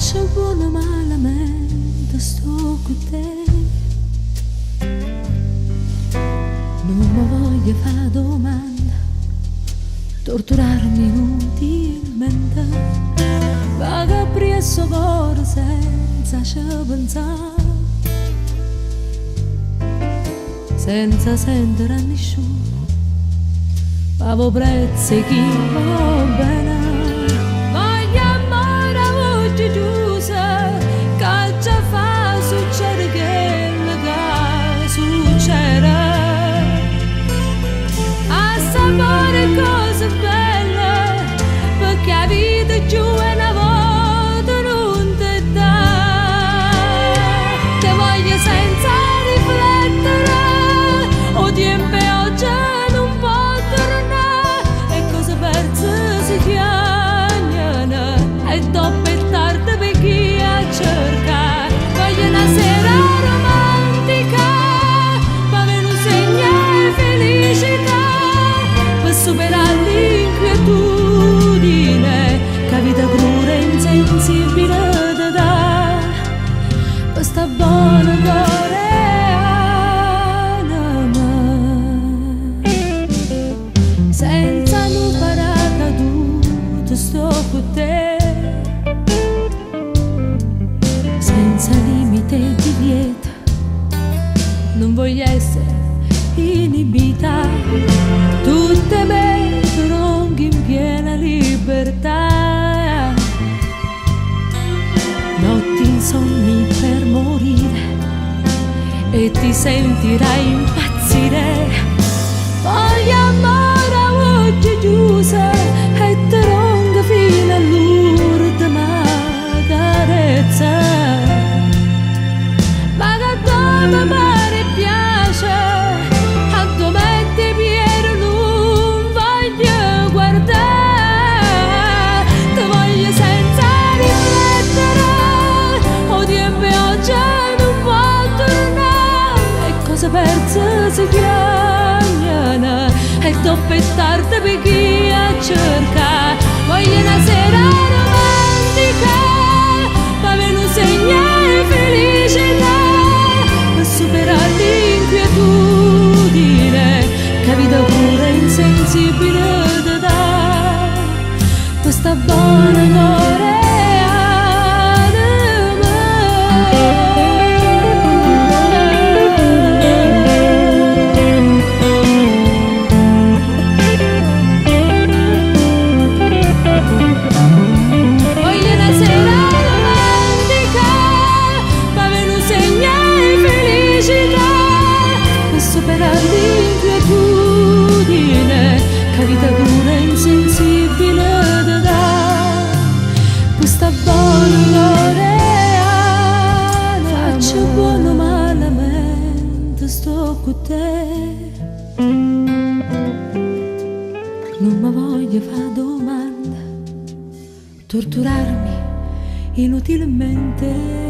Faccio buono malamente, sto con te. Non mi voglio fare domanda, torturarmi inutilmente. Vaga appresso cuore senza ci pensare, senza sentire a nessuno, avevo prezzi chi va bene. Voglio amore oggi giusa, che già fa succede quello che succede. A sapere cose belle, perché la vita giù è una volta non ti dà. Te voglio senza riflettere, o tempo oggi non può tornare, e cose perse si chiamano, e dopo è tardi per chi a cercare. Voglio una sera romantica, per avere un segno di felicità, per superare l'inquietudine che vita crura e insensibile ti dà. Questa buona cuore anima, senza non paracadute sto con te, senza limite e divieto, non voglio essere inibita. Tutte me tronchi in piena libertà, notti insonni per morire, e ti sentirai impazzire. Voglio amore oggi chiusa, e ti ronca fino all'ultima carezza. Ma che dove pare piace, a dove ti piero non voglio guardare. Ti voglio senza riflettere, o tempo oggi non può tornare, e cose perse si chiamano, e dopo è tardi per chi a cercare. Voglio una sera romantica, per avere un segno di felicità, per superare l'inquietudine che vita pura e insensibile ti dà. Questa buona cuore l'inquietudine che vita pura e insensibile ti dà. Questa buona cuore anima, faccio buono malamente sto con te. Non mi voglio fare domanda, torturarmi inutilmente.